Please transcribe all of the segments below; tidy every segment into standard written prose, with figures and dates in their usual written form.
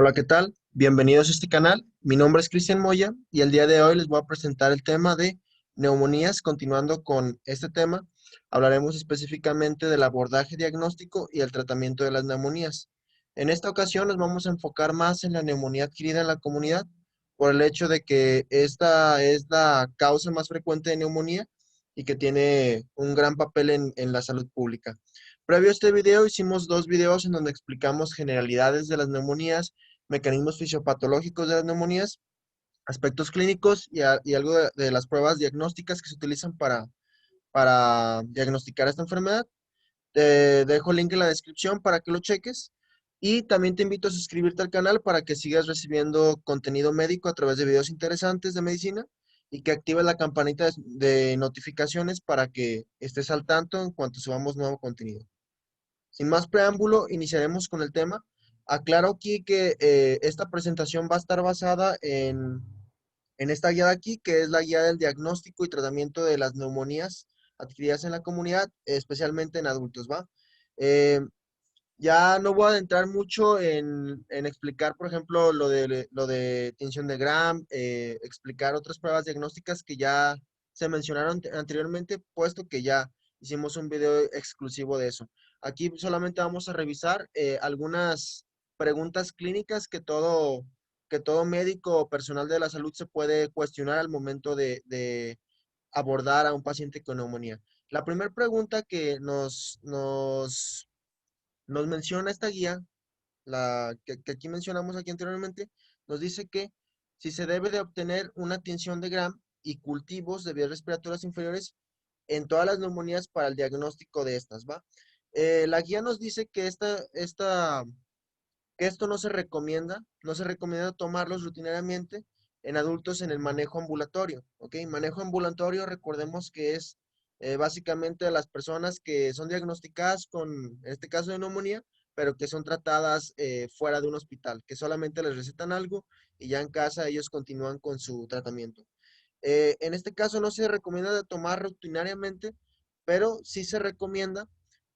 Hola, ¿qué tal? Bienvenidos a este canal. Mi nombre es Cristian Moya y el día de hoy les voy a presentar el tema de neumonías. Continuando con este tema, hablaremos específicamente del abordaje diagnóstico y el tratamiento de las neumonías. En esta ocasión nos vamos a enfocar más en la neumonía adquirida en la comunidad por el hecho de que esta es la causa más frecuente de neumonía y que tiene un gran papel en la salud pública. Previo a este video hicimos dos videos en donde explicamos generalidades de las neumonías, mecanismos fisiopatológicos de las neumonías, aspectos clínicos y algo de las pruebas diagnósticas que se utilizan para diagnosticar esta enfermedad. Te dejo el link en la descripción para que lo cheques y también te invito a suscribirte al canal para que sigas recibiendo contenido médico a través de videos interesantes de medicina y que actives la campanita de notificaciones para que estés al tanto en cuanto subamos nuevo contenido. Sin más preámbulo, iniciaremos con el tema. Aclaro aquí que esta presentación va a estar basada en esta guía de aquí, que es la guía del diagnóstico y tratamiento de las neumonías adquiridas en la comunidad, especialmente en adultos, ¿va? Eh, ya no voy a adentrar mucho en explicar, por ejemplo, lo de tinción de Gram, explicar otras pruebas diagnósticas que ya se mencionaron anteriormente, puesto que ya hicimos un video exclusivo de eso. Aquí solamente vamos a revisar algunas preguntas clínicas que todo médico o personal de la salud se puede cuestionar al momento de abordar a un paciente con neumonía. La primera pregunta que nos menciona esta guía, la que aquí mencionamos aquí anteriormente, nos dice que si se debe de obtener una tinción de Gram y cultivos de vías respiratorias inferiores en todas las neumonías para el diagnóstico de estas, ¿va? La guía nos dice que que esto no se recomienda tomarlos rutinariamente en adultos en el manejo ambulatorio, ¿ok? Manejo ambulatorio, recordemos que es básicamente las personas que son diagnosticadas con, en este caso de neumonía, pero que son tratadas fuera de un hospital, que solamente les recetan algo y ya en casa ellos continúan con su tratamiento. En este caso no se recomienda de tomar rutinariamente, pero sí se recomienda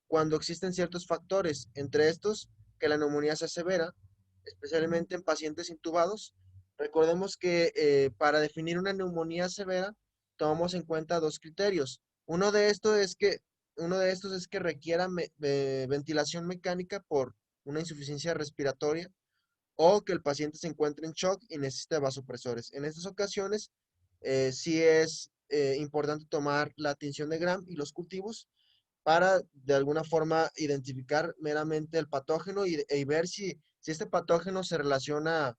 cuando existen ciertos factores, entre estos que la neumonía sea severa, especialmente en pacientes intubados. Recordemos que para definir una neumonía severa tomamos en cuenta dos criterios. Uno de estos es que requiera ventilación mecánica por una insuficiencia respiratoria o que el paciente se encuentre en shock y necesite vasopresores. En estas ocasiones, sí es importante tomar la tinción de Gram y los cultivos para de alguna forma identificar meramente el patógeno y ver si este patógeno se relaciona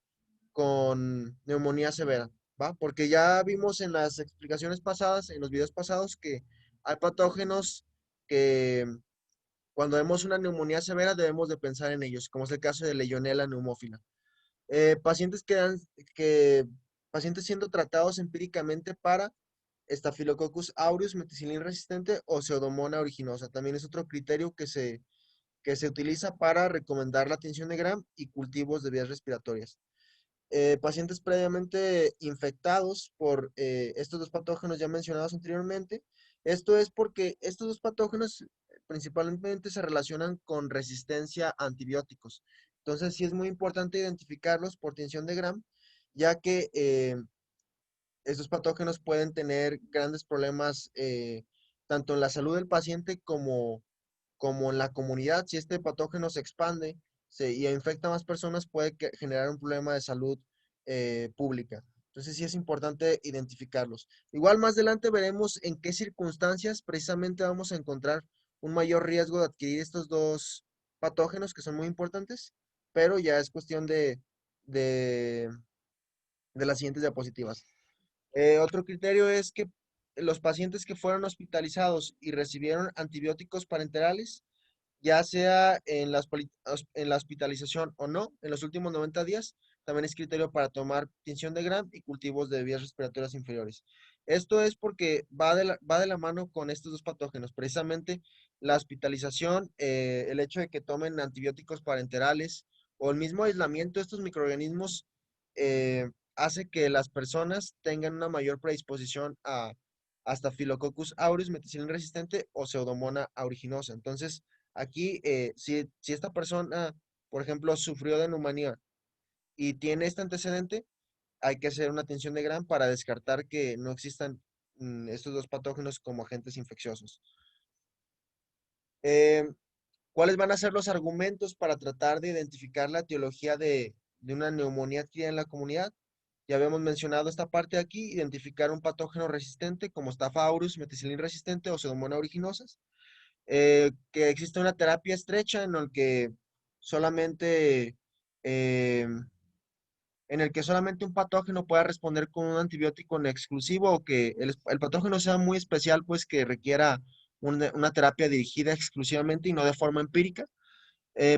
con neumonía severa, ¿va? Porque ya vimos en las explicaciones pasadas, en los videos pasados, que hay patógenos que cuando vemos una neumonía severa debemos de pensar en ellos, como es el caso de Legionella pneumófila. Eh, pacientes que, han- que pacientes siendo tratados empíricamente para Staphylococcus aureus, meticilin resistente o Pseudomonas aeruginosa. También es otro criterio que se utiliza para recomendar la tinción de Gram y cultivos de vías respiratorias. Pacientes previamente infectados por estos dos patógenos ya mencionados anteriormente. Esto es porque estos dos patógenos principalmente se relacionan con resistencia a antibióticos. Entonces, sí es muy importante identificarlos por tinción de Gram, ya que estos patógenos pueden tener grandes problemas tanto en la salud del paciente como en la comunidad. Si este patógeno se expande y infecta a más personas, puede generar un problema de salud pública. Entonces sí es importante identificarlos. Igual más adelante veremos en qué circunstancias precisamente vamos a encontrar un mayor riesgo de adquirir estos dos patógenos que son muy importantes, pero ya es cuestión de, de las siguientes diapositivas. Otro criterio es que los pacientes que fueron hospitalizados y recibieron antibióticos parenterales, ya sea en la hospitalización o no, en los últimos 90 días, también es criterio para tomar tinción de Gram y cultivos de vías respiratorias inferiores. Esto es porque va de la mano con estos dos patógenos, precisamente la hospitalización, el hecho de que tomen antibióticos parenterales o el mismo aislamiento de estos microorganismos hace que las personas tengan una mayor predisposición a Staphylococcus aureus, meticilin resistente o Pseudomonas aeruginosa. Entonces, aquí, si esta persona, por ejemplo, sufrió de neumonía y tiene este antecedente, hay que hacer una atención de gran para descartar que no existan estos dos patógenos como agentes infecciosos. Eh, ¿Cuáles van a ser los argumentos para tratar de identificar la etiología de una neumonía adquirida en la comunidad? Ya habíamos mencionado esta parte de aquí, identificar un patógeno resistente como Staph aureus, meticilin resistente o Pseudomonas aeruginosa, que existe una terapia estrecha solamente, eh, en el que solamente un patógeno pueda responder con un antibiótico en exclusivo o que el patógeno sea muy especial, pues que requiera una terapia dirigida exclusivamente y no de forma empírica.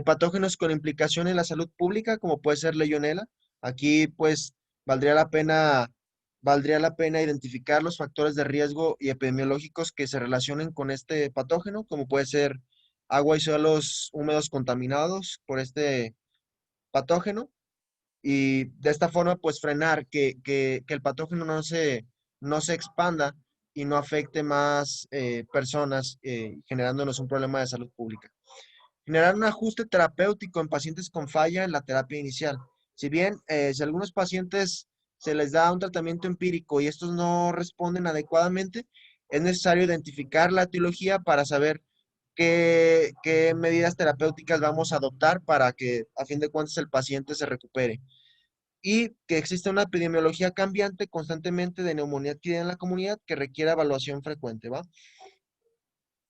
Patógenos con implicación en la salud pública, como puede ser Legionella. Aquí, pues, valdría la pena, valdría la pena identificar los factores de riesgo y epidemiológicos que se relacionen con este patógeno, como puede ser agua y suelos húmedos contaminados por este patógeno. Y de esta forma, pues, frenar que el patógeno no se expanda y no afecte más personas, generándonos un problema de salud pública. Generar un ajuste terapéutico en pacientes con falla en la terapia inicial. Si bien, si a algunos pacientes se les da un tratamiento empírico y estos no responden adecuadamente, es necesario identificar la etiología para saber qué medidas terapéuticas vamos a adoptar para que a fin de cuentas el paciente se recupere. Y que existe una epidemiología cambiante constantemente de neumonía adquirida en la comunidad que requiere evaluación frecuente, ¿va?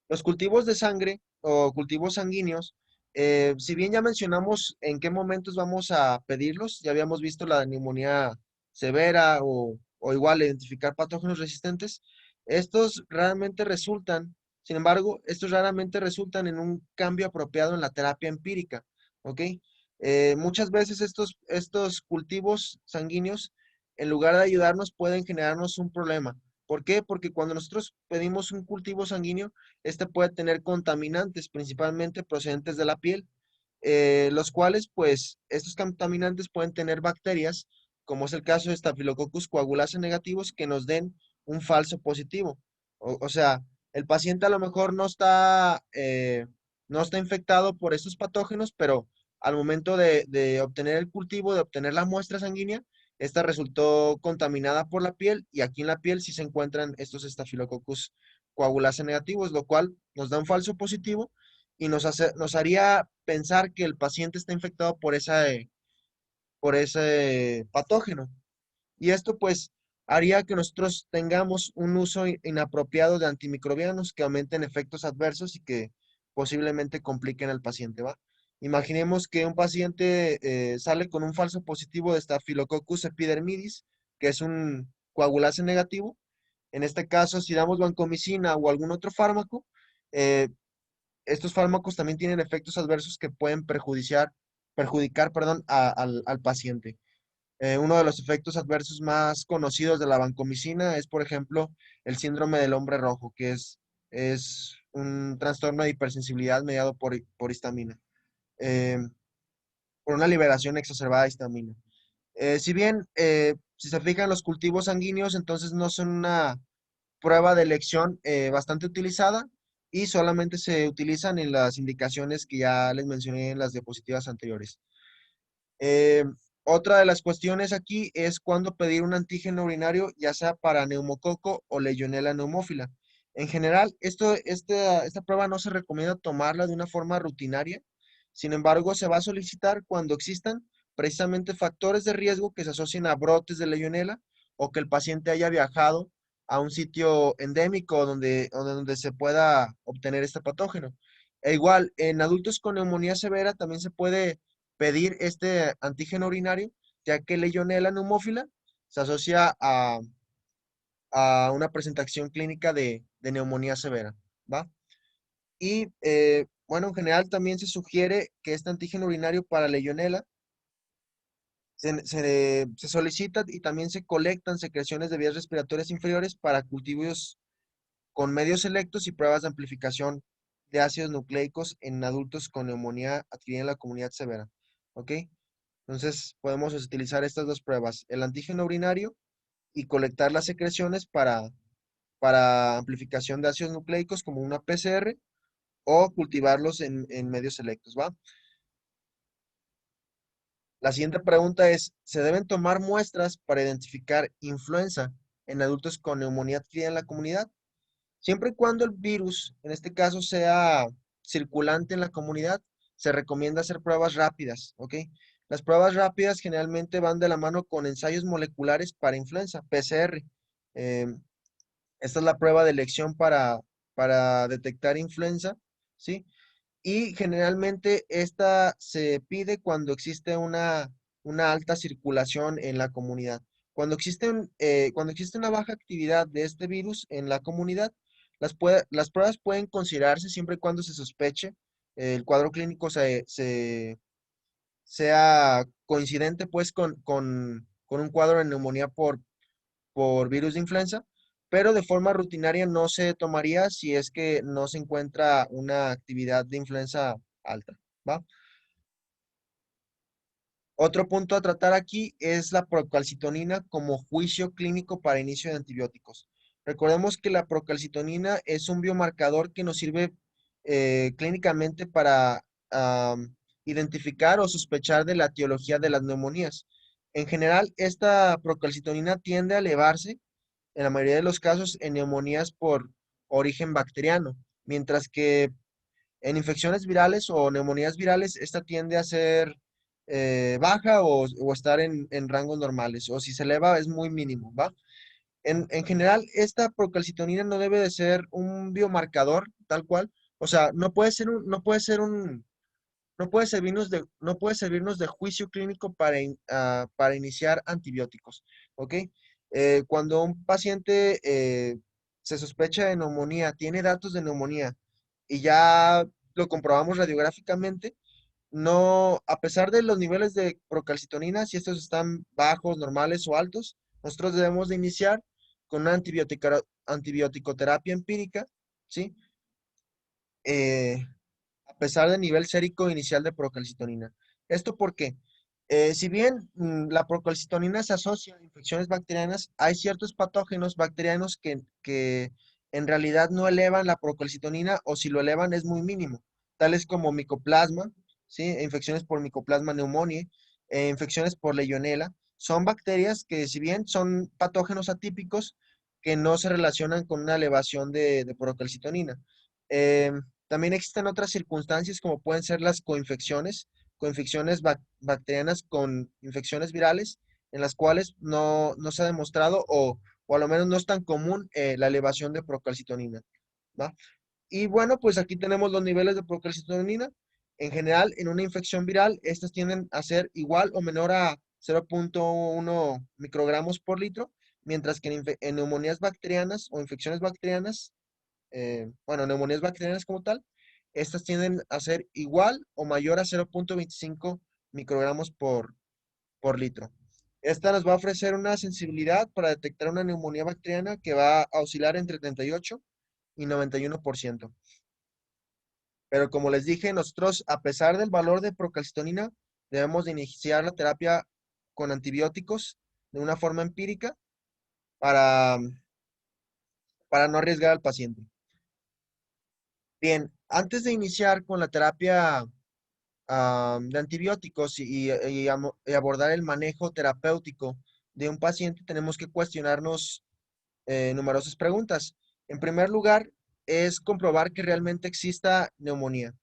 Los cultivos de sangre o cultivos sanguíneos, si bien ya mencionamos en qué momentos vamos a pedirlos, ya habíamos visto la neumonía severa o igual identificar patógenos resistentes, estos raramente resultan, sin embargo, estos raramente resultan en un cambio apropiado en la terapia empírica, ¿ok? Muchas veces estos cultivos sanguíneos, en lugar de ayudarnos, pueden generarnos un problema. ¿Por qué? Porque cuando nosotros pedimos un cultivo sanguíneo, este puede tener contaminantes, principalmente procedentes de la piel, los cuales, pues, estos contaminantes pueden tener bacterias, como es el caso de Staphylococcus coagulase negativos, que nos den un falso positivo. O sea, el paciente a lo mejor no está infectado por estos patógenos, pero al momento de obtener el cultivo, de obtener la muestra sanguínea, esta resultó contaminada por la piel y aquí en la piel sí se encuentran estos Staphylococcus coagulase negativos, lo cual nos da un falso positivo y nos haría pensar que el paciente está infectado por ese patógeno. Y esto pues haría que nosotros tengamos un uso inapropiado de antimicrobianos que aumenten efectos adversos y que posiblemente compliquen al paciente, ¿va? Imaginemos que un paciente sale con un falso positivo de Staphylococcus epidermidis, que es un coagulase negativo. En este caso, si damos vancomicina o algún otro fármaco, eh, estos fármacos también tienen efectos adversos que pueden perjudicar, perdón, al paciente. Uno de los efectos adversos más conocidos de la vancomicina es, por ejemplo, el síndrome del hombre rojo, es un trastorno de hipersensibilidad mediado por histamina, eh, por una liberación exacerbada de histamina. Si bien, si se fijan, los cultivos sanguíneos entonces no son una prueba de elección bastante utilizada y solamente se utilizan en las indicaciones que ya les mencioné en las diapositivas anteriores. Eh, Otra de las cuestiones aquí es cuándo pedir un antígeno urinario, ya sea para neumococo o Legionella neumófila. En general, esta prueba no se recomienda tomarla de una forma rutinaria. Sin embargo, se va a solicitar cuando existan precisamente factores de riesgo que se asocien a brotes de Legionella o que el paciente haya viajado a un sitio endémico donde se pueda obtener este patógeno. E igual, en adultos con neumonía severa también se puede pedir este antígeno urinario, ya que Legionella neumófila se asocia a una presentación clínica de neumonía severa, ¿va? Y bueno, en general también se sugiere que este antígeno urinario para Legionella se solicita y también se colectan secreciones de vías respiratorias inferiores para cultivos con medios selectos y pruebas de amplificación de ácidos nucleicos en adultos con neumonía adquirida en la comunidad severa. ¿Ok? Entonces, podemos utilizar estas dos pruebas, el antígeno urinario y colectar las secreciones para amplificación de ácidos nucleicos como una PCR o cultivarlos en medios selectos, ¿va? La siguiente pregunta es, ¿se deben tomar muestras para identificar influenza en adultos con neumonía adquirida en la comunidad? Siempre y cuando el virus, en este caso, sea circulante en la comunidad, se recomienda hacer pruebas rápidas, ¿ok? Las pruebas rápidas generalmente van de la mano con ensayos moleculares para influenza, PCR. Eh, Esta es la prueba de elección para detectar influenza, ¿sí? Y generalmente esta se pide cuando existe una alta circulación en la comunidad. Cuando existe una baja actividad de este virus en la comunidad, las pruebas pueden considerarse siempre y cuando se sospeche el cuadro clínico sea coincidente pues con un cuadro de neumonía por virus de influenza, pero de forma rutinaria no se tomaría si es que no se encuentra una actividad de influenza alta, ¿va? Otro punto a tratar aquí es la procalcitonina como juicio clínico para inicio de antibióticos. Recordemos que la procalcitonina es un biomarcador que nos sirve clínicamente para identificar o sospechar de la etiología de las neumonías. En general, esta procalcitonina tiende a elevarse en la mayoría de los casos en neumonías por origen bacteriano, mientras que en infecciones virales o neumonías virales, esta tiende a ser baja o estar en rangos normales, o si se eleva es muy mínimo, ¿va? En general, esta procalcitonina no debe de ser un biomarcador tal cual, o sea, no puede servirnos de juicio clínico para iniciar antibióticos, ¿ok? Cuando un paciente se sospecha de neumonía, tiene datos de neumonía y ya lo comprobamos radiográficamente, no, a pesar de los niveles de procalcitonina, si estos están bajos, normales o altos, nosotros debemos de iniciar con una antibiótico-terapia empírica, ¿sí? Eh, a pesar del nivel sérico inicial de procalcitonina. ¿Esto por qué? Si bien la procalcitonina se asocia a infecciones bacterianas, hay ciertos patógenos bacterianos que en realidad no elevan la procalcitonina o si lo elevan es muy mínimo, tales como micoplasma, ¿sí? Infecciones por micoplasma pneumoniae, infecciones por legionela. Son bacterias que si bien son patógenos atípicos, que no se relacionan con una elevación de procalcitonina. También existen otras circunstancias como pueden ser las coinfecciones bacterianas con infecciones virales, en las cuales no se ha demostrado o a lo menos no es tan común la elevación de procalcitonina, ¿va? Y bueno, pues aquí tenemos los niveles de procalcitonina. En general, en una infección viral, estas tienden a ser igual o menor a 0,1 microgramos por litro, mientras que en neumonías bacterianas o infecciones bacterianas bueno, neumonías bacterianas como tal, estas tienden a ser igual o mayor a 0,25 microgramos por litro. Esta nos va a ofrecer una sensibilidad para detectar una neumonía bacteriana que va a oscilar entre 38 y 91%. Pero como les dije, nosotros, a pesar del valor de procalcitonina, debemos de iniciar la terapia con antibióticos de una forma empírica para, para no arriesgar al paciente. Bien, antes de iniciar con la terapia de antibióticos y abordar el manejo terapéutico de un paciente, tenemos que cuestionarnos numerosas preguntas. En primer lugar, es comprobar que realmente exista neumonía.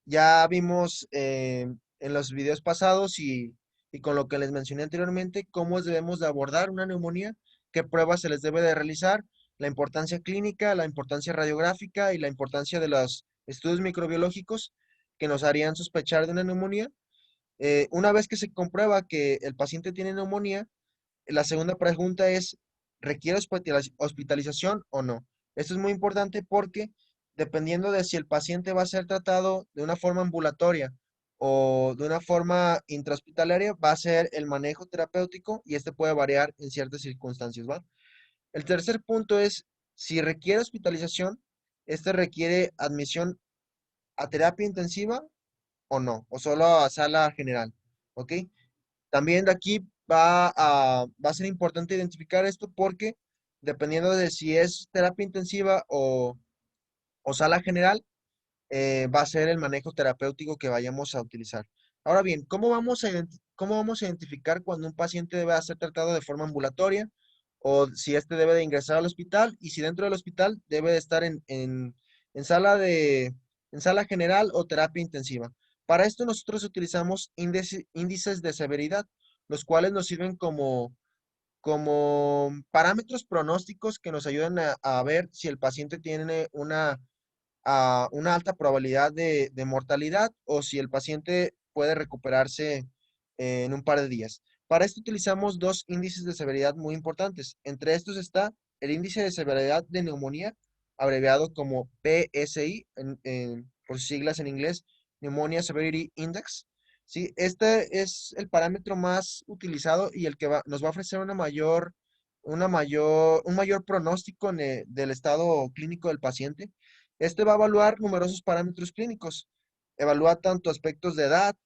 Ya vimos en los videos pasados y con lo que les mencioné anteriormente, cómo debemos de abordar una neumonía, qué pruebas se les debe de realizar, la importancia clínica, la importancia radiográfica y la importancia de los estudios microbiológicos que nos harían sospechar de una neumonía. Una vez que se comprueba que el paciente tiene neumonía, la segunda pregunta es, ¿requiere hospitalización o no? Esto es muy importante porque dependiendo de si el paciente va a ser tratado de una forma ambulatoria o de una forma intrahospitalaria, va a ser el manejo terapéutico y este puede variar en ciertas circunstancias, ¿va? El tercer punto es, si requiere hospitalización, este requiere admisión a terapia intensiva o no, o solo a sala general, ¿ok? También de aquí va a ser importante identificar esto porque dependiendo de si es terapia intensiva o sala general, va a ser el manejo terapéutico que vayamos a utilizar. Ahora bien, ¿cómo vamos a identificar cuando un paciente debe ser tratado de forma ambulatoria o si éste debe de ingresar al hospital y si dentro del hospital debe de estar en sala en sala general o terapia intensiva? Para esto nosotros utilizamos índices de severidad, los cuales nos sirven como parámetros pronósticos que nos ayudan a ver si el paciente tiene una alta probabilidad de mortalidad o si el paciente puede recuperarse en un par de días. Para esto utilizamos dos índices de severidad muy importantes. Entre estos está el índice de severidad de neumonía, abreviado como PSI, por sus siglas en inglés, Pneumonia Severity Index. ¿Sí? Este es el parámetro más utilizado y el que nos va a ofrecer un mayor pronóstico del estado clínico del paciente. Este va a evaluar numerosos parámetros clínicos. Evalúa tanto aspectos de edad,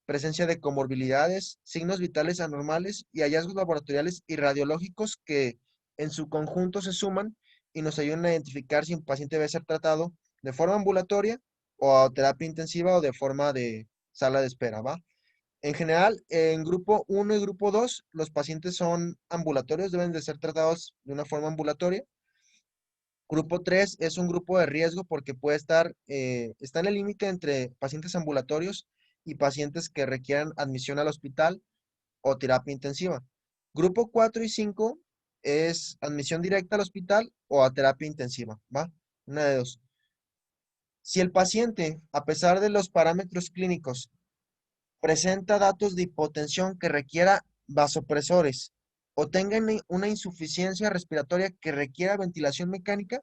presencia de comorbilidades, signos vitales anormales y hallazgos laboratoriales y radiológicos que en su conjunto se suman y nos ayudan a identificar si un paciente debe ser tratado de forma ambulatoria o a terapia intensiva o de forma de sala de espera, ¿va? En general, en grupo uno y grupo 2, los pacientes son ambulatorios, deben de ser tratados de una forma ambulatoria. Grupo 3 es un grupo de riesgo porque está en el límite entre pacientes ambulatorios y pacientes que requieran admisión al hospital o terapia intensiva. Grupo 4 y 5 es admisión directa al hospital o a terapia intensiva, ¿va? Una de dos. Si el paciente, a pesar de los parámetros clínicos, presenta datos de hipotensión que requiera vasopresores o tenga una insuficiencia respiratoria que requiera ventilación mecánica,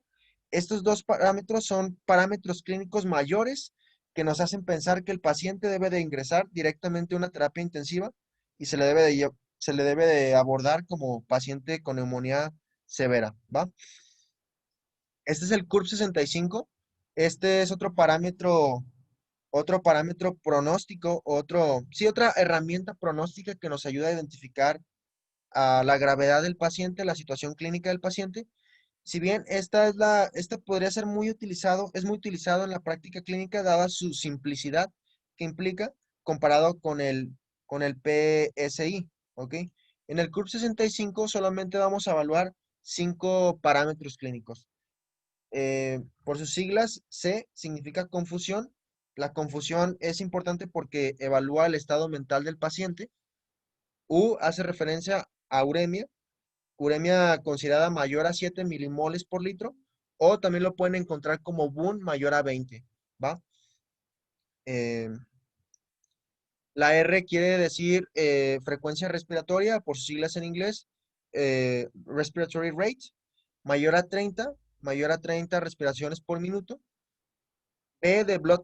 estos dos parámetros son parámetros clínicos mayores que nos hacen pensar que el paciente debe de ingresar directamente a una terapia intensiva y se le debe de abordar como paciente con neumonía severa, ¿va? Este es el CURB 65. Este es otro parámetro pronóstico, sí, otra herramienta pronóstica que nos ayuda a identificar la gravedad del paciente, la situación clínica del paciente. Si bien esta podría ser es muy utilizado en la práctica clínica dada su simplicidad que implica comparado con el PSI, ¿ok? En el CURB 65 solamente vamos a evaluar 5 parámetros clínicos. Por sus siglas, C significa confusión. La confusión es importante porque evalúa el estado mental del paciente. U hace referencia a uremia considerada mayor a 7 milimoles por litro, o también lo pueden encontrar como BUN mayor a 20, ¿va? Eh, la R quiere decir frecuencia respiratoria, por sus siglas en inglés, respiratory rate, mayor a 30, mayor a 30 respiraciones por minuto. P de blood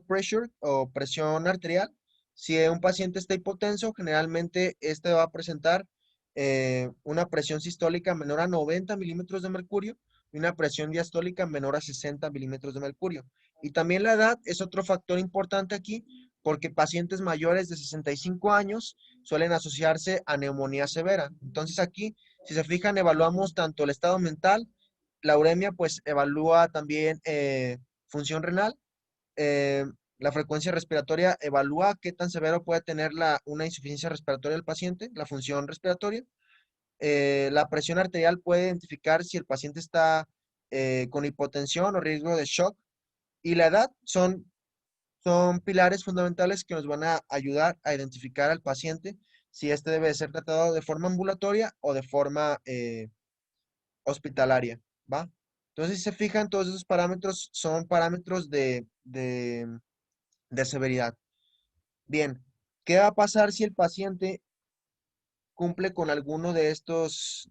pressure o presión arterial. Si un paciente está hipotenso, generalmente este va a presentar una presión sistólica menor a 90 milímetros de mercurio y una presión diastólica menor a 60 milímetros de mercurio. Y también la edad es otro factor importante aquí, porque pacientes mayores de 65 años suelen asociarse a neumonía severa. Entonces aquí, si se fijan, evaluamos tanto el estado mental, la uremia pues evalúa también función renal. eh, la frecuencia respiratoria evalúa qué tan severo puede tener una insuficiencia respiratoria del paciente, la función respiratoria. La presión arterial puede identificar si el paciente está con hipotensión o riesgo de shock. Y la edad son pilares fundamentales que nos van a ayudar a identificar al paciente si este debe ser tratado de forma ambulatoria o de forma hospitalaria, ¿va? Entonces, si se fijan, todos esos parámetros son parámetros de severidad. Bien, ¿qué va a pasar si el paciente cumple con alguno de estos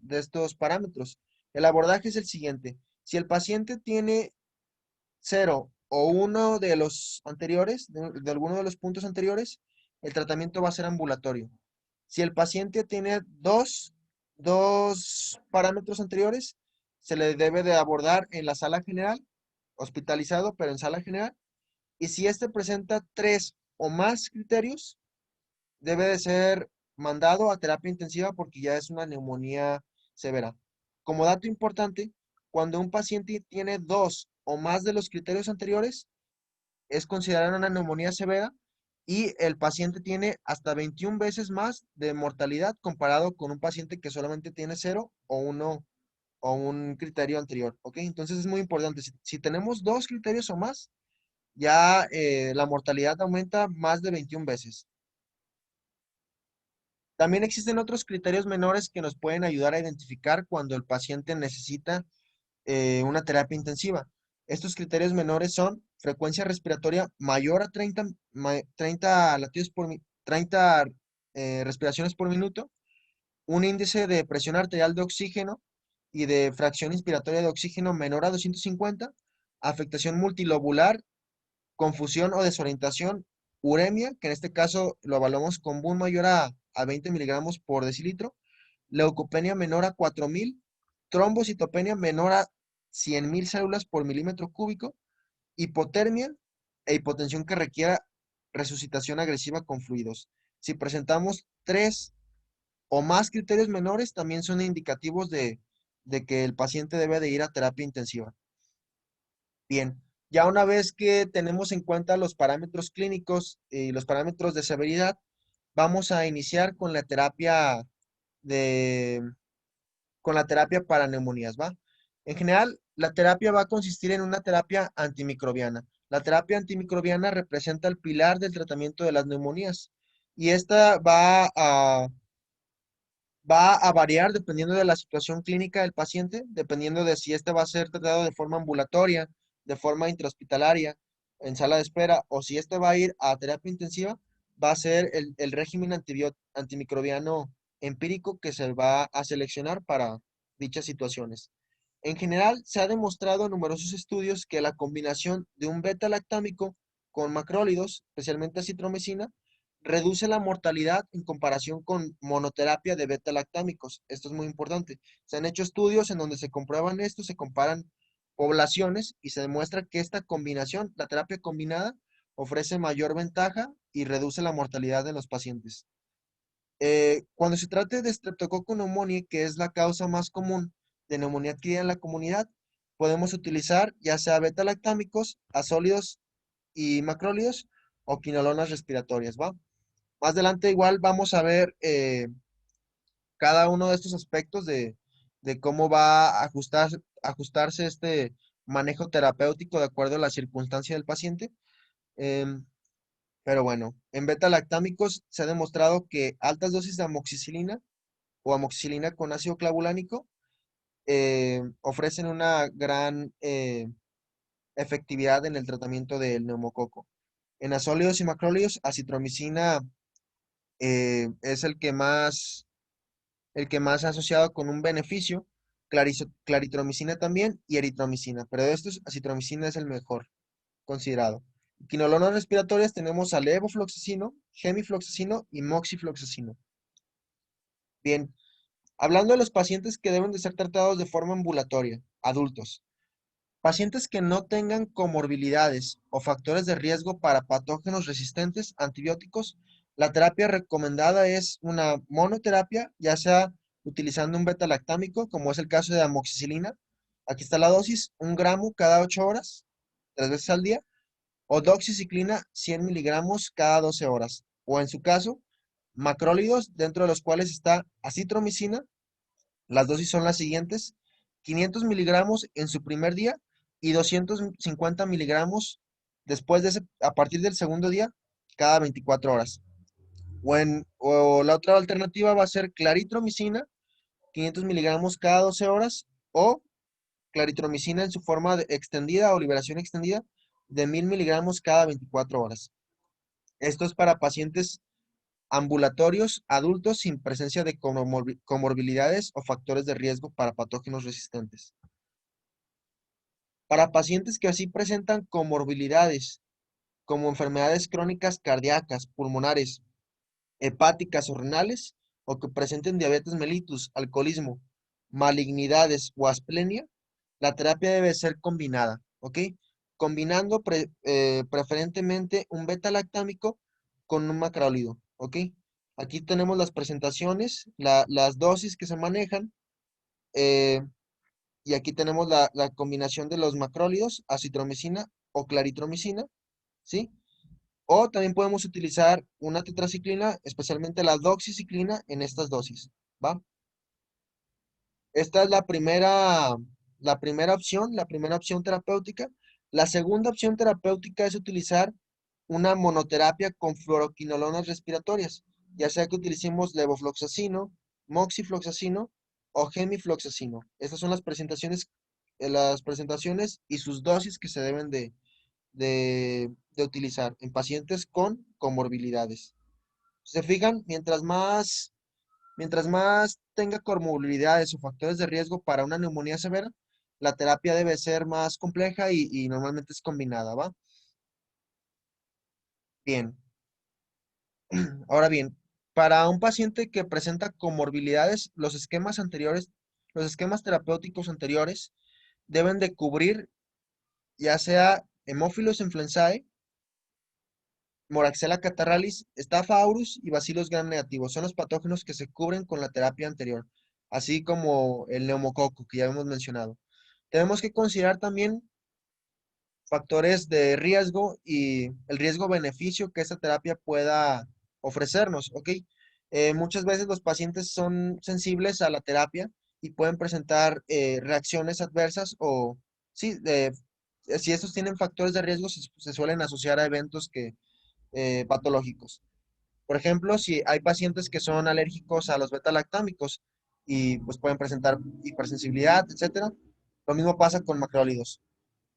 parámetros? El abordaje es el siguiente. Si el paciente tiene 0 o uno de los anteriores, de alguno de los puntos anteriores, el tratamiento va a ser ambulatorio. Si el paciente tiene dos parámetros anteriores, se le debe de abordar en la sala general, hospitalizado, pero en sala general. Y si este presenta 3 o más criterios, debe de ser mandado a terapia intensiva porque ya es una neumonía severa. Como dato importante, cuando un paciente tiene 2 o más de los criterios anteriores, es considerada una neumonía severa y el paciente tiene hasta 21 veces más de mortalidad comparado con un paciente que solamente tiene 0 o 1 o un criterio anterior, ¿ok? Entonces es muy importante. Si tenemos dos criterios o más, ya la mortalidad aumenta más de 21 veces. También existen otros criterios menores que nos pueden ayudar a identificar cuando el paciente necesita una terapia intensiva. Estos criterios menores son frecuencia respiratoria mayor a 30 latidos 30 respiraciones por minuto, un índice de presión arterial de oxígeno y de fracción inspiratoria de oxígeno menor a 250, afectación multilobular, confusión o desorientación, uremia, que en este caso lo evaluamos con BUN mayor a 20 miligramos por decilitro, leucopenia menor a 4000, trombocitopenia menor a 100.000 células por milímetro cúbico, hipotermia e hipotensión que requiera resucitación agresiva con fluidos. Si presentamos tres o más criterios menores, también son indicativos de que el paciente debe de ir a terapia intensiva. Bien, ya una vez que tenemos en cuenta los parámetros clínicos y los parámetros de severidad, vamos a iniciar de, con la terapia para neumonías, ¿va? En general, la terapia va a consistir en una terapia antimicrobiana. La terapia antimicrobiana representa el pilar del tratamiento de las neumonías y esta va a variar dependiendo de la situación clínica del paciente, dependiendo de si este va a ser tratado de forma ambulatoria, de forma intrahospitalaria, en sala de espera, o si este va a ir a terapia intensiva, va a ser el régimen antimicrobiano empírico que se va a seleccionar para dichas situaciones. En general, se ha demostrado en numerosos estudios que la combinación de un beta-lactámico con macrólidos, especialmente acitromicina, reduce la mortalidad en comparación con monoterapia de beta-lactámicos. Esto es muy importante. Se han hecho estudios en donde se comprueban esto, se comparan poblaciones y se demuestra que esta combinación, la terapia combinada, ofrece mayor ventaja y reduce la mortalidad de los pacientes. Cuando se trate de Streptococcus pneumoniae, que es la causa más común de neumonía adquirida en la comunidad, podemos utilizar ya sea beta-lactámicos, azólidos y macrólidos o quinolonas respiratorias, ¿va? Más adelante igual vamos a ver cada uno de estos aspectos de cómo va a ajustarse este manejo terapéutico de acuerdo a la circunstancia del paciente. Em, pero bueno, en beta-lactámicos se ha demostrado que altas dosis de amoxicilina o amoxicilina con ácido clavulánico ofrecen una gran efectividad en el tratamiento del neumococo. En azólidos y macrólidos, acitromicina es el que más ha asociado con un beneficio, claritromicina también y eritromicina, pero de estos acitromicina es el mejor considerado. Quinolonas respiratorias tenemos a levofloxacino, gemifloxacino y moxifloxacino. Bien, hablando de los pacientes que deben de ser tratados de forma ambulatoria, adultos. Pacientes que no tengan comorbilidades o factores de riesgo para patógenos resistentes a antibióticos, la terapia recomendada es una monoterapia, ya sea utilizando un beta-lactámico, como es el caso de amoxicilina. Aquí está la dosis, 1 gramo cada 8 horas, 3 veces al día, o doxiciclina, 100 miligramos cada 12 horas, o en su caso, macrólidos, dentro de los cuales está acitromicina. Las dosis son las siguientes: 500 miligramos en su primer día y 250 miligramos a partir del segundo día, cada 24 horas. O la otra alternativa va a ser claritromicina, 500 miligramos cada 12 horas, o claritromicina en su forma extendida o liberación extendida de 1000 miligramos cada 24 horas. Esto es para pacientes ambulatorios adultos sin presencia de comorbilidades o factores de riesgo para patógenos resistentes. Para pacientes que así presentan comorbilidades, como enfermedades crónicas cardíacas, pulmonares, hepáticas o renales, o que presenten diabetes mellitus, alcoholismo, malignidades o asplenia, la terapia debe ser combinada, ¿ok? Combinando preferentemente un beta-lactámico con un macrólido, ¿ok? Aquí tenemos las presentaciones, las dosis que se manejan, eh, y aquí tenemos la combinación de los macrólidos, acitromicina o claritromicina, ¿sí? O también podemos utilizar una tetraciclina, especialmente la doxiciclina, en estas dosis, ¿va? Esta es la primera opción terapéutica. La segunda opción terapéutica es utilizar una monoterapia con fluoroquinolonas respiratorias, ya sea que utilicemos levofloxacino, moxifloxacino o gemifloxacino. Estas son las presentaciones y sus dosis que se deben de utilizar en pacientes con comorbilidades. Si se fijan, mientras más tenga comorbilidades o factores de riesgo para una neumonía severa, la terapia debe ser más compleja y normalmente es combinada, ¿va? Bien, ahora bien, para un paciente que presenta comorbilidades, los esquemas terapéuticos anteriores deben de cubrir ya sea Haemophilus influenzae, Moraxella catarrhalis, Staph aureus y Bacillus gram negativos. Son los patógenos que se cubren con la terapia anterior, así como el neumococo que ya hemos mencionado. Tenemos que considerar también factores de riesgo y el riesgo-beneficio que esta terapia pueda ofrecernos, ¿ok? Muchas veces los pacientes son sensibles a la terapia y pueden presentar reacciones adversas o, sí, si estos tienen factores de riesgo, se suelen asociar a eventos patológicos. Por ejemplo, si hay pacientes que son alérgicos a los beta-lactámicos y pues pueden presentar hipersensibilidad, etcétera. Lo mismo pasa con macrólidos.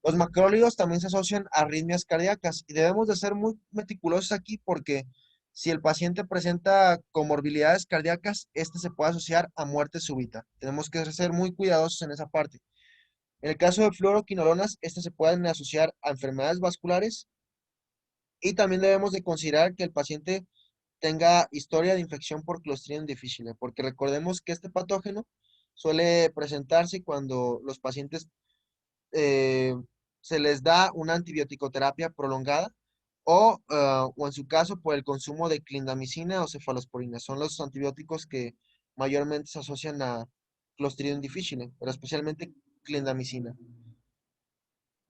Los macrólidos también se asocian a arritmias cardíacas y debemos de ser muy meticulosos aquí porque si el paciente presenta comorbilidades cardíacas, este se puede asociar a muerte súbita. Tenemos que ser muy cuidadosos en esa parte. En el caso de fluoroquinolonas, este se pueden asociar a enfermedades vasculares y también debemos de considerar que el paciente tenga historia de infección por Clostridium difficile, porque recordemos que este patógeno suele presentarse cuando los pacientes eh, se les da una antibiótico-terapia prolongada o en su caso por el consumo de clindamicina o cefalosporina. Son los antibióticos que mayormente se asocian a Clostridium difficile, pero especialmente clindamicina.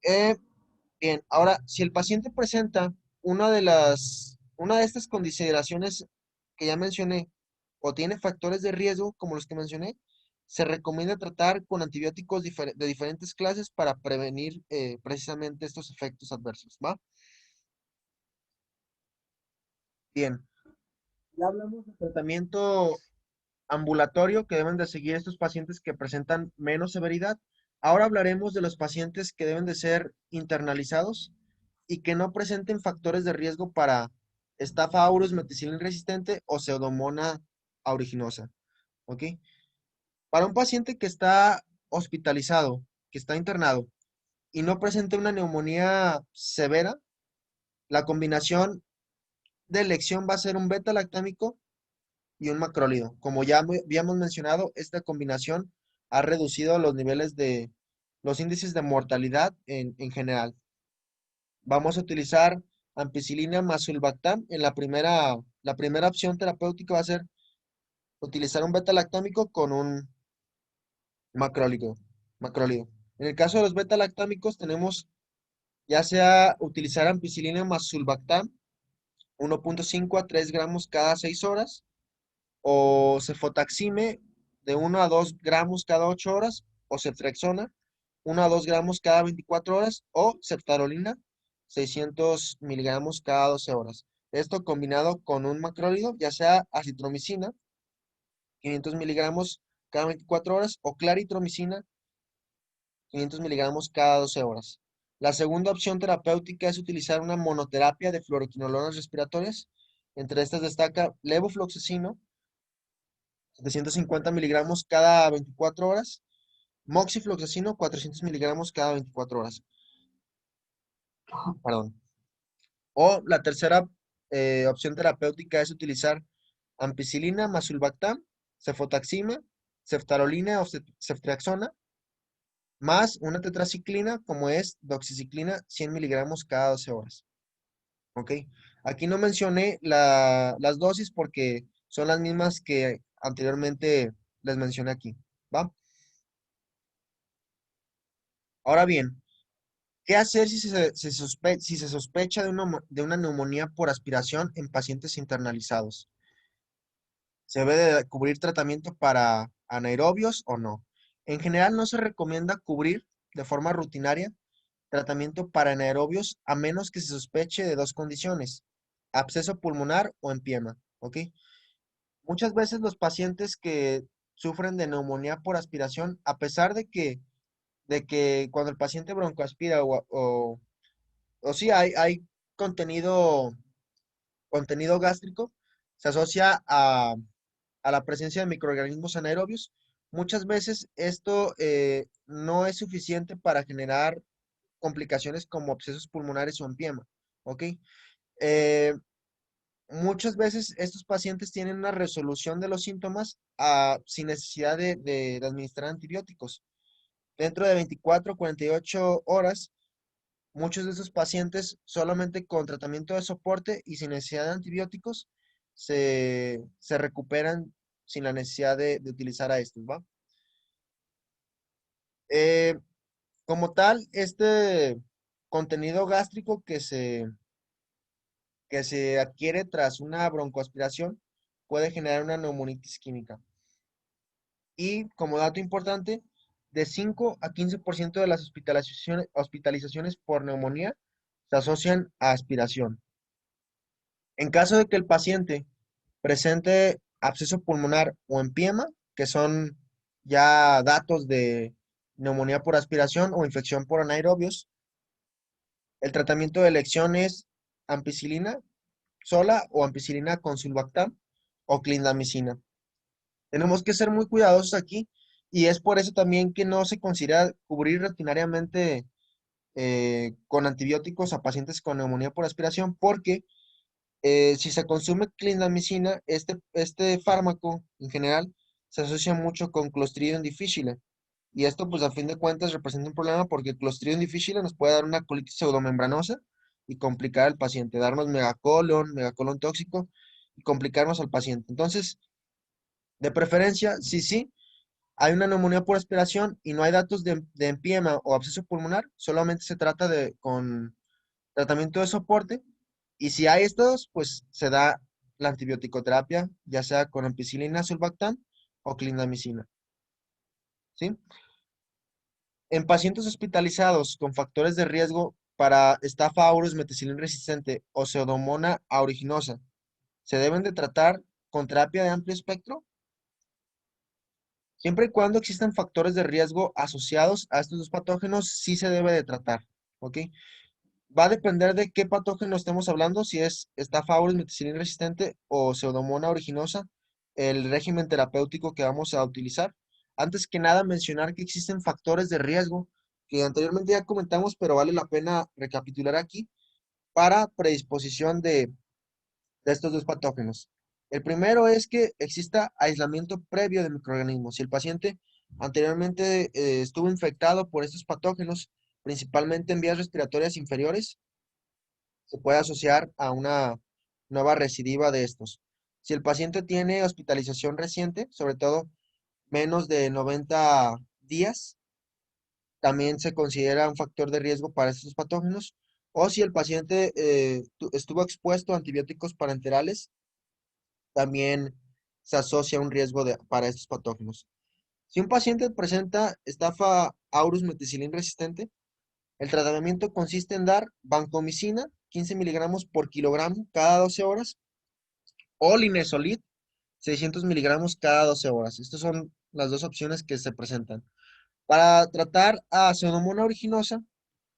Eh, Bien, ahora, si el paciente presenta una de estas consideraciones que ya mencioné o tiene factores de riesgo como los que mencioné, se recomienda tratar con antibióticos de diferentes clases para prevenir precisamente estos efectos adversos, ¿va? Bien, ya hablamos del tratamiento ambulatorio que deben de seguir estos pacientes que presentan menos severidad. Ahora hablaremos de los pacientes que deben de ser internalizados y que no presenten factores de riesgo para Staph aureus meticilin resistente o Pseudomonas aeruginosa, ¿ok? Para un paciente que está hospitalizado, que está internado y no presenta una neumonía severa, la combinación de elección va a ser un beta-lactámico y un macrólido. Como ya habíamos mencionado, esta combinación ha reducido los índices de mortalidad en general. Vamos a utilizar ampicilina más sulbactam. La primera opción terapéutica va a ser utilizar un beta-lactámico con un macrólido. En el caso de los beta-lactámicos tenemos ya sea utilizar ampicilina más sulbactam 1.5 a 3 gramos cada 6 horas o cefotaxime de 1 a 2 gramos cada 8 horas o ceftriaxona 1 a 2 gramos cada 24 horas o ceftarolina 600 miligramos cada 12 horas. Esto combinado con un macrólido, ya sea acitromicina 500 miligramos cada 24 horas o claritromicina 500 miligramos cada 12 horas. La segunda opción terapéutica es utilizar una monoterapia de fluoroquinolonas respiratorias. Entre estas destaca levofloxacino 750 miligramos cada 24 horas, moxifloxacino 400 miligramos cada 24 horas. Perdón. O la tercera opción terapéutica es utilizar ampicilina más sulbactam, cefotaxima, ceftarolina o ceftriaxona, más una tetraciclina como es doxiciclina 100 miligramos cada 12 horas. ¿Ok? Aquí no mencioné las dosis porque son las mismas que anteriormente les mencioné aquí. ¿Va? Ahora bien, ¿Qué hacer si se sospecha de una neumonía por aspiración en pacientes internalizados? ¿Se debe de cubrir tratamiento para anaerobios o no? En general no se recomienda cubrir de forma rutinaria tratamiento para anaerobios a menos que se sospeche de dos condiciones, absceso pulmonar o empiema, ¿ok? Muchas veces los pacientes que sufren de neumonía por aspiración, a pesar de que cuando el paciente broncoaspira o sí hay contenido, contenido gástrico, se asocia a la presencia de microorganismos anaerobios. Muchas veces esto no es suficiente para generar complicaciones como abscesos pulmonares o empiema, ¿ok? Eh, Muchas veces estos pacientes tienen una resolución de los síntomas sin necesidad de administrar antibióticos. Dentro de 24 o 48 horas, muchos de esos pacientes solamente con tratamiento de soporte y sin necesidad de antibióticos se recuperan sin la necesidad de utilizar a estos, ¿va? Eh, Como tal, este contenido gástrico que se adquiere tras una broncoaspiración puede generar una neumonitis química. Y como dato importante, de 5 a 15% de las hospitalizaciones por neumonía se asocian a aspiración. En caso de que el paciente presente absceso pulmonar o empiema, que son ya datos de neumonía por aspiración o infección por anaerobios, el tratamiento de elección es ampicilina sola o ampicilina con sulbactam o clindamicina. Tenemos que ser muy cuidadosos aquí y es por eso también que no se considera cubrir rutinariamente con antibióticos a pacientes con neumonía por aspiración porque si se consume clindamicina, este fármaco en general se asocia mucho con Clostridium difficile. Y esto, pues a fin de cuentas, representa un problema porque Clostridium difficile nos puede dar una colitis pseudomembranosa y complicar al paciente, darnos megacolon tóxico y complicarnos al paciente. Entonces, de preferencia, sí, hay una neumonía por aspiración y no hay datos de empiema o absceso pulmonar, solamente se trata de con tratamiento de soporte y si hay estos, pues se da la antibiótico-terapia, ya sea con ampicilina, sulbactam o clindamicina, ¿sí? En pacientes hospitalizados con factores de riesgo para estafa aureus meticilin resistente o pseudomonas aeruginosa, ¿se deben de tratar con terapia de amplio espectro? Siempre y cuando existan factores de riesgo asociados a estos dos patógenos, sí se debe de tratar, ¿ok? Va a depender de qué patógeno estemos hablando, si es Staph aureus meticilin resistente o Pseudomonas aeruginosa, el régimen terapéutico que vamos a utilizar. Antes que nada, mencionar que existen factores de riesgo que anteriormente ya comentamos, pero vale la pena recapitular aquí para predisposición de estos dos patógenos. El primero es que exista aislamiento previo de microorganismos. Si el paciente anteriormente estuvo infectado por estos patógenos, principalmente en vías respiratorias inferiores, se puede asociar a una nueva recidiva de estos. Si el paciente tiene hospitalización reciente, sobre todo menos de 90 días, también se considera un factor de riesgo para estos patógenos. O si el paciente estuvo expuesto a antibióticos parenterales, también se asocia un riesgo para estos patógenos. Si un paciente presenta estafa aureus meticilin resistente, el tratamiento consiste en dar vancomicina, 15 miligramos por kilogramo cada 12 horas, o linezolid, 600 miligramos cada 12 horas. Estas son las dos opciones que se presentan. Para tratar a Pseudomonas aeruginosa,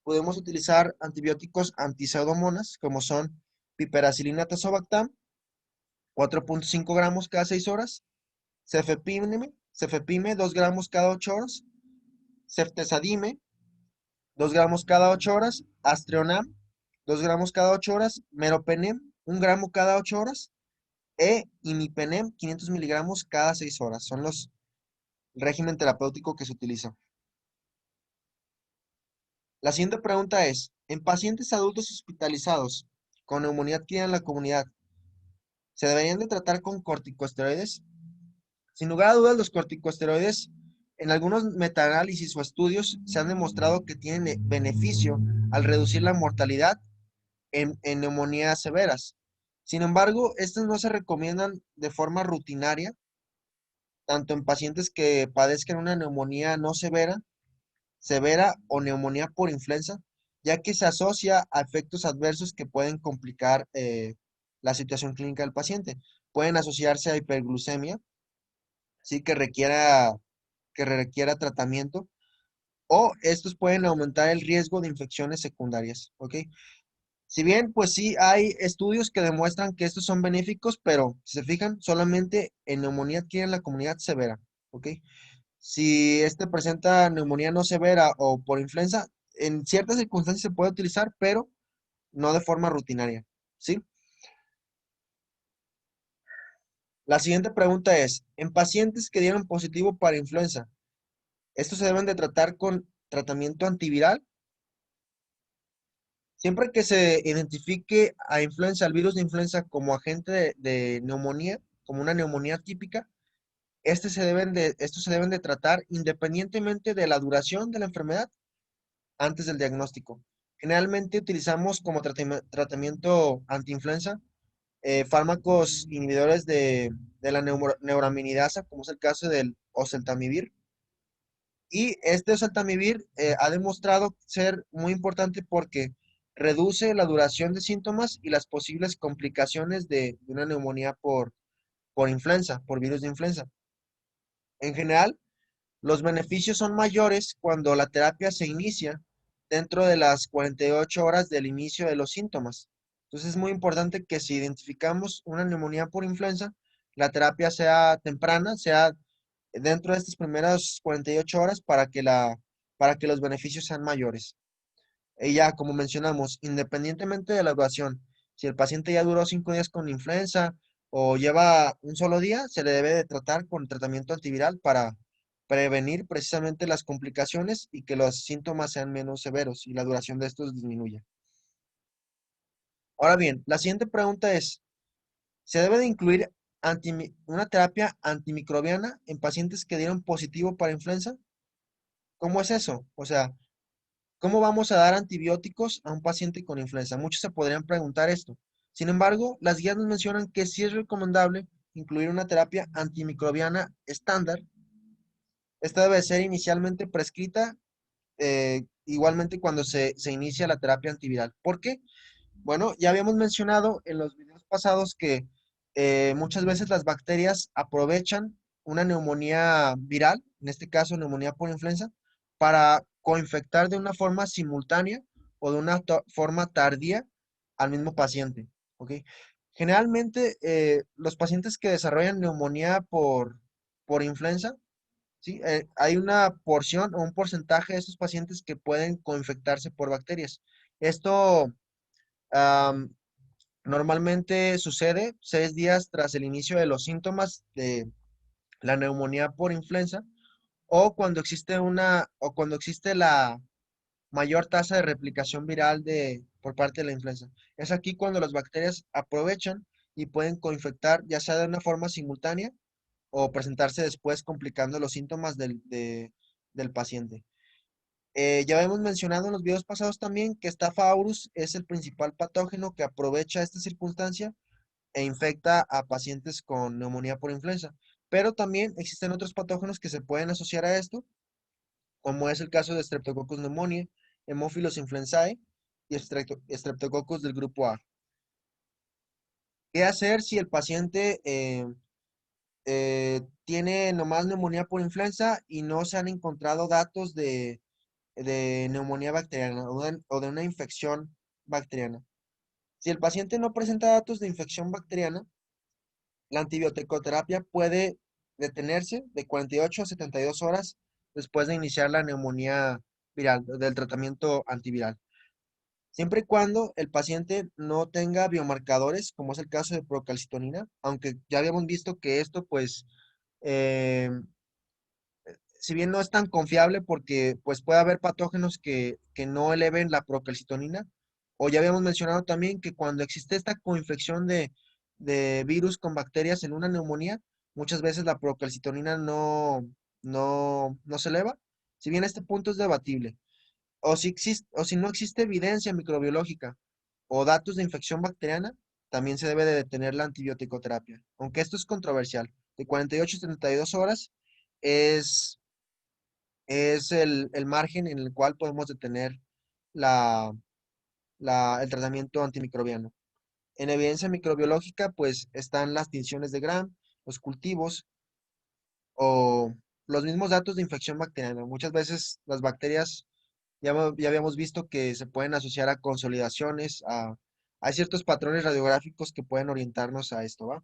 podemos utilizar antibióticos antiseudomonas, como son piperacilina tazobactam, 4.5 gramos cada 6 horas, cefepime 2 gramos cada 8 horas, ceftazidime 2 gramos cada 8 horas, Astreonam, 2 gramos cada 8 horas, Meropenem, 1 gramo cada 8 horas, e Imipenem, 500 miligramos cada 6 horas. Son los el régimen terapéutico que se utiliza. La siguiente pregunta es, en pacientes adultos hospitalizados con neumonía adquirida en la comunidad, ¿se deberían de tratar con corticosteroides? Sin lugar a dudas, los corticosteroides En algunos metaanálisis o estudios se han demostrado que tienen beneficio al reducir la mortalidad en neumonías severas. Sin embargo, estas no se recomiendan de forma rutinaria, tanto en pacientes que padezcan una neumonía no severa o neumonía por influenza, ya que se asocia a efectos adversos que pueden complicar la situación clínica del paciente. Pueden asociarse a hiperglucemia, sí, que requiera tratamiento, o estos pueden aumentar el riesgo de infecciones secundarias, ¿ok? Si bien, pues sí, hay estudios que demuestran que estos son benéficos, pero si se fijan, solamente en neumonía adquiere en la comunidad severa, ¿ok? Si este presenta neumonía no severa o por influenza, en ciertas circunstancias se puede utilizar, pero no de forma rutinaria, ¿sí? La siguiente pregunta es, en pacientes que dieron positivo para influenza, ¿estos se deben de tratar con tratamiento antiviral? Siempre que se identifique a influenza, al virus de influenza como agente de neumonía, como una neumonía típica, estos se deben de tratar independientemente de la duración de la enfermedad antes del diagnóstico. Generalmente utilizamos como tratamiento antiinfluenza fármacos inhibidores de la neuraminidasa, como es el caso del oseltamivir. Y este oseltamivir ha demostrado ser muy importante porque reduce la duración de síntomas y las posibles complicaciones de una neumonía por influenza, por virus de influenza. En general, los beneficios son mayores cuando la terapia se inicia dentro de las 48 horas del inicio de los síntomas. Entonces es muy importante que si identificamos una neumonía por influenza, la terapia sea temprana, sea dentro de estas primeras 48 horas para que los beneficios sean mayores. Y ya, como mencionamos, independientemente de la duración, si el paciente ya duró 5 días con influenza o lleva un solo día, se le debe de tratar con tratamiento antiviral para prevenir precisamente las complicaciones y que los síntomas sean menos severos y la duración de estos disminuya. Ahora bien, la siguiente pregunta es, ¿se debe de incluir una terapia antimicrobiana en pacientes que dieron positivo para influenza? ¿Cómo es eso? O sea, ¿cómo vamos a dar antibióticos a un paciente con influenza? Muchos se podrían preguntar esto. Sin embargo, las guías nos mencionan que sí es recomendable incluir una terapia antimicrobiana estándar. Esta debe ser inicialmente prescrita, igualmente cuando se inicia la terapia antiviral. ¿Por qué? Bueno, ya habíamos mencionado en los videos pasados que muchas veces las bacterias aprovechan una neumonía viral, en este caso neumonía por influenza, para coinfectar de una forma simultánea o de una forma tardía al mismo paciente. ¿Ok? Generalmente, los pacientes que desarrollan neumonía por influenza, ¿sí? Hay una porción o un porcentaje de estos pacientes que pueden coinfectarse por bacterias. Esto Am, normalmente sucede 6 días tras el inicio de los síntomas de la neumonía por influenza o cuando existe la mayor tasa de replicación viral por parte de la influenza. Es aquí cuando las bacterias aprovechan y pueden coinfectar ya sea de una forma simultánea o presentarse después complicando los síntomas del paciente. Ya habíamos mencionado en los videos pasados también que Staph aureus es el principal patógeno que aprovecha esta circunstancia e infecta a pacientes con neumonía por influenza. Pero también existen otros patógenos que se pueden asociar a esto, como es el caso de Streptococcus pneumoniae, Haemophilus influenzae y Streptococcus del grupo A. ¿Qué hacer si el paciente tiene nomás neumonía por influenza y no se han encontrado datos de neumonía bacteriana o de una infección bacteriana? Si el paciente no presenta datos de infección bacteriana, la antibioticoterapia puede detenerse de 48 a 72 horas después de iniciar la neumonía viral, del tratamiento antiviral. Siempre y cuando el paciente no tenga biomarcadores, como es el caso de procalcitonina, aunque ya habíamos visto que esto, pues, eh, si bien no es tan confiable porque pues puede haber patógenos que no eleven la procalcitonina, o ya habíamos mencionado también que cuando existe esta coinfección de virus con bacterias en una neumonía, muchas veces la procalcitonina no se eleva, si bien este punto es debatible, o si no existe evidencia microbiológica o datos de infección bacteriana, también se debe de detener la antibiótico-terapia. Aunque esto es controversial, de 48 a 72 horas es, es el margen en el cual podemos detener la, el tratamiento antimicrobiano. En evidencia microbiológica, pues están las tinciones de Gram, los cultivos o los mismos datos de infección bacteriana. Muchas veces las bacterias ya habíamos visto que se pueden asociar a consolidaciones, hay ciertos patrones radiográficos que pueden orientarnos a esto, ¿va?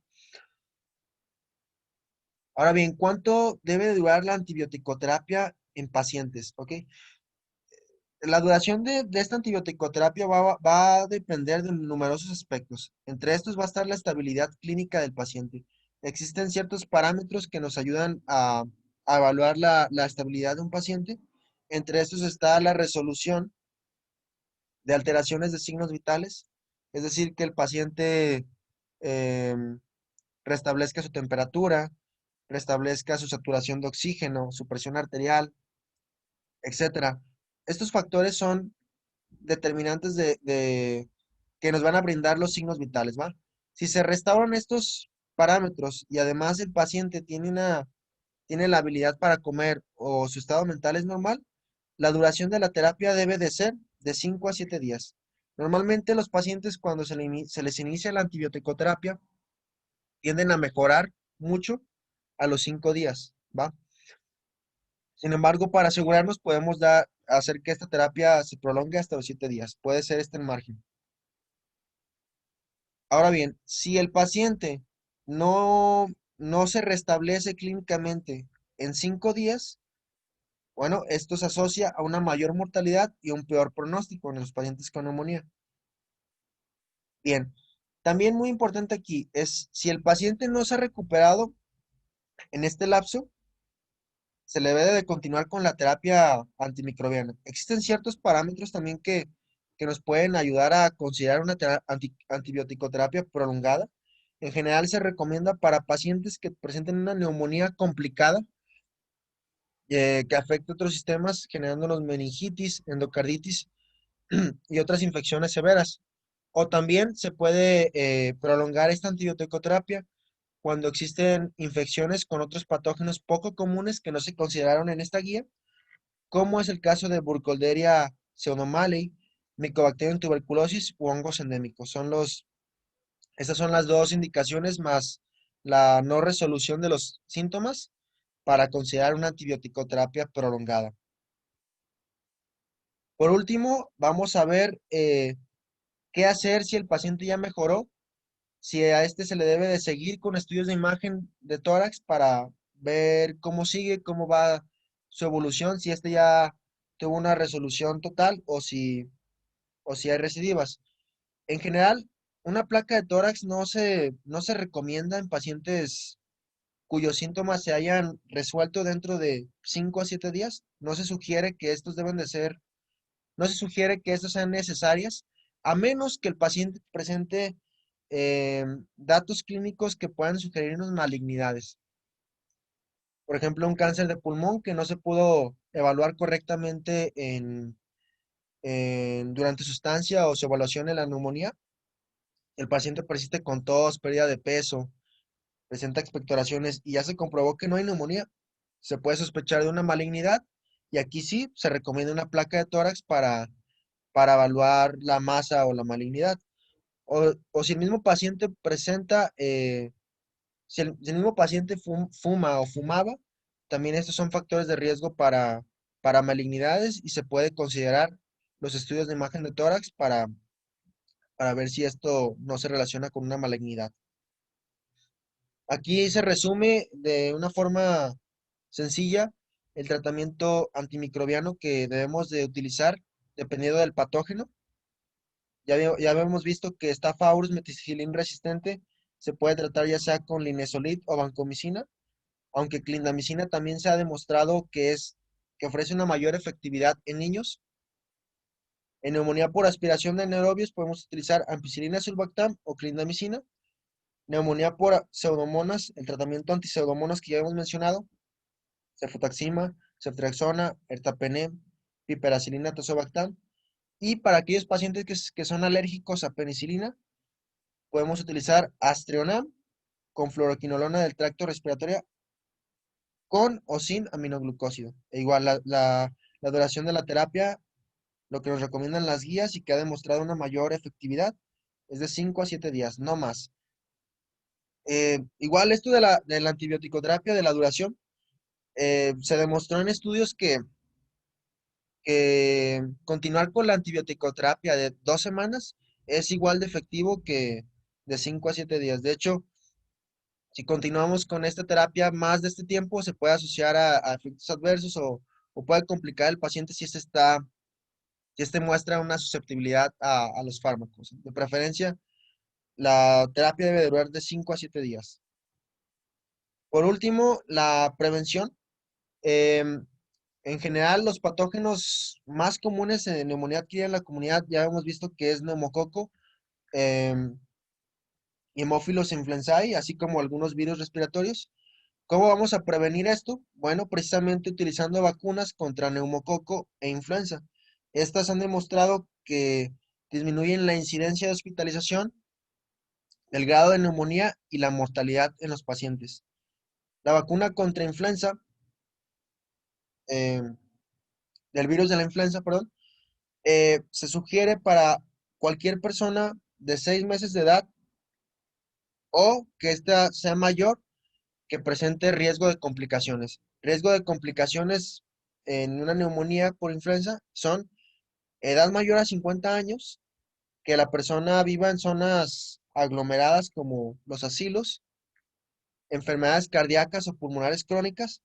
Ahora bien, ¿cuánto debe de durar la antibioticoterapia en pacientes? ¿Ok? La duración de esta antibioticoterapia va a depender de numerosos aspectos. Entre estos va a estar la estabilidad clínica del paciente. Existen ciertos parámetros que nos ayudan a evaluar la estabilidad de un paciente. Entre estos está la resolución de alteraciones de signos vitales, es decir, que el paciente em, restablezca su temperatura, restablezca su saturación de oxígeno, su presión arterial, etcétera. Estos factores son determinantes que nos van a brindar los signos vitales, ¿va? Si se restauran estos parámetros y además el paciente tiene la habilidad para comer o su estado mental es normal, la duración de la terapia debe de ser de 5 a 7 días. Normalmente los pacientes cuando se les inicia la antibioticoterapia tienden a mejorar mucho a los 5 días, ¿va? Sin embargo, para asegurarnos podemos hacer que esta terapia se prolongue hasta los 7 días. Puede ser este el margen. Ahora bien, si el paciente no, no se restablece clínicamente en 5 días, bueno, esto se asocia a una mayor mortalidad y un peor pronóstico en los pacientes con neumonía. Bien, también muy importante aquí es si el paciente no se ha recuperado en este lapso, se le debe de continuar con la terapia antimicrobiana. Existen ciertos parámetros también que nos pueden ayudar a considerar una antibioticoterapia prolongada. En general se recomienda para pacientes que presenten una neumonía complicada que afecte otros sistemas, generándonos meningitis, endocarditis y otras infecciones severas. O también se puede prolongar esta antibioticoterapia cuando existen infecciones con otros patógenos poco comunes que no se consideraron en esta guía, como es el caso de Burkholderia pseudomallei, Mycobacterium tuberculosis u hongos endémicos. Estas son las dos indicaciones más la no resolución de los síntomas para considerar una antibioticoterapia prolongada. Por último, vamos a ver qué hacer si el paciente ya mejoró, si a este se le debe de seguir con estudios de imagen de tórax para ver cómo sigue, cómo va su evolución, si este ya tuvo una resolución total o si hay recidivas. En general, una placa de tórax no se recomienda en pacientes cuyos síntomas se hayan resuelto dentro de 5 a 7 días. No se sugiere que estos sean necesarias, a menos que el paciente presente datos clínicos que puedan sugerirnos malignidades. Por ejemplo, un cáncer de pulmón que no se pudo evaluar correctamente durante su estancia o su evaluación en la neumonía. El paciente persiste con tos, pérdida de peso, presenta expectoraciones y ya se comprobó que no hay neumonía. Se puede sospechar de una malignidad y aquí sí se recomienda una placa de tórax para evaluar la masa o la malignidad. O si el mismo paciente presenta, si el mismo paciente fuma o fumaba, también estos son factores de riesgo para malignidades y se puede considerar los estudios de imagen de tórax para ver si esto no se relaciona con una malignidad. Aquí se resume de una forma sencilla el tratamiento antimicrobiano que debemos de utilizar dependiendo del patógeno. Ya habíamos visto que Staphylococcus meticillin resistente se puede tratar ya sea con linezolid o vancomicina, aunque clindamicina también se ha demostrado que ofrece una mayor efectividad en niños. En neumonía por aspiración de anaerobios podemos utilizar ampicilina sulbactam o clindamicina. Neumonía por pseudomonas, el tratamiento antipseudomonas que ya hemos mencionado. cefotaxima, ceftriaxona, ertapenem, piperacilina, tazobactam. Y para aquellos pacientes que son alérgicos a penicilina, podemos utilizar Astrionam con fluoroquinolona del tracto respiratorio con o sin aminoglucósido. E igual la duración de la terapia, lo que nos recomiendan las guías y que ha demostrado una mayor efectividad, es de 5 a 7 días, no más. Igual esto de la antibiótico-terapia, de la duración, se demostró en estudios que continuar con la antibiótico-terapia de 2 semanas es igual de efectivo que de 5 a 7 días. De hecho, si continuamos con esta terapia más de este tiempo, se puede asociar a efectos adversos o puede complicar el paciente si este muestra una susceptibilidad a los fármacos. De preferencia, la terapia debe durar de 5 a 7 días. Por último, la prevención. Em, en general, los patógenos más comunes en neumonía adquirida en la comunidad ya hemos visto que es neumococo, em, y Haemophilus influenzae, así como algunos virus respiratorios. ¿Cómo vamos a prevenir esto? Bueno, precisamente utilizando vacunas contra neumococo e influenza. Estas han demostrado que disminuyen la incidencia de hospitalización, el grado de neumonía y la mortalidad en los pacientes. La vacuna contra influenza, eh, del virus de la influenza, perdón, se sugiere para cualquier persona de 6 meses de edad o que ésta sea mayor que presente riesgo de complicaciones. Riesgo de complicaciones en una neumonía por influenza son edad mayor a 50 años, que la persona viva en zonas aglomeradas como los asilos, enfermedades cardíacas o pulmonares crónicas,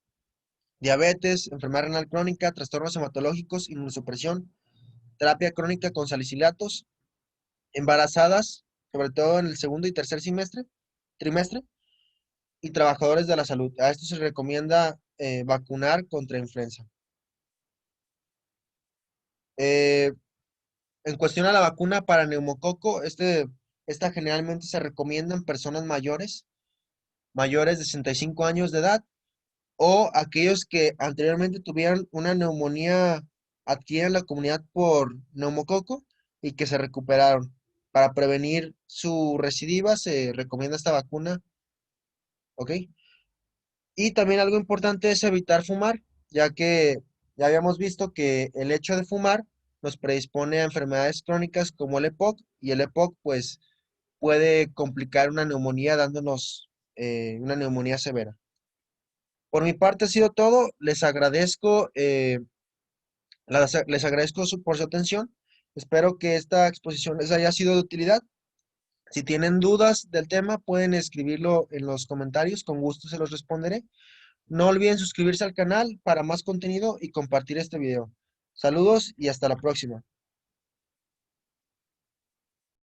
diabetes, enfermedad renal crónica, trastornos hematológicos, inmunosupresión, terapia crónica con salicilatos, embarazadas, sobre todo en el segundo y tercer trimestre, y trabajadores de la salud. A esto se recomienda vacunar contra influenza. Eh, en cuestión a la vacuna para neumococo, esta generalmente se recomienda en personas mayores de 65 años de edad, o aquellos que anteriormente tuvieron una neumonía adquirida en la comunidad por neumococo y que se recuperaron. Para prevenir su recidiva se recomienda esta vacuna, ¿ok? Y también algo importante es evitar fumar, ya que ya habíamos visto que el hecho de fumar nos predispone a enfermedades crónicas como el EPOC, y el EPOC pues puede complicar una neumonía dándonos una neumonía severa. Por mi parte ha sido todo. Les agradezco por su atención. Espero que esta exposición les haya sido de utilidad. Si tienen dudas del tema, pueden escribirlo en los comentarios. Con gusto se los responderé. No olviden suscribirse al canal para más contenido y compartir este video. Saludos y hasta la próxima.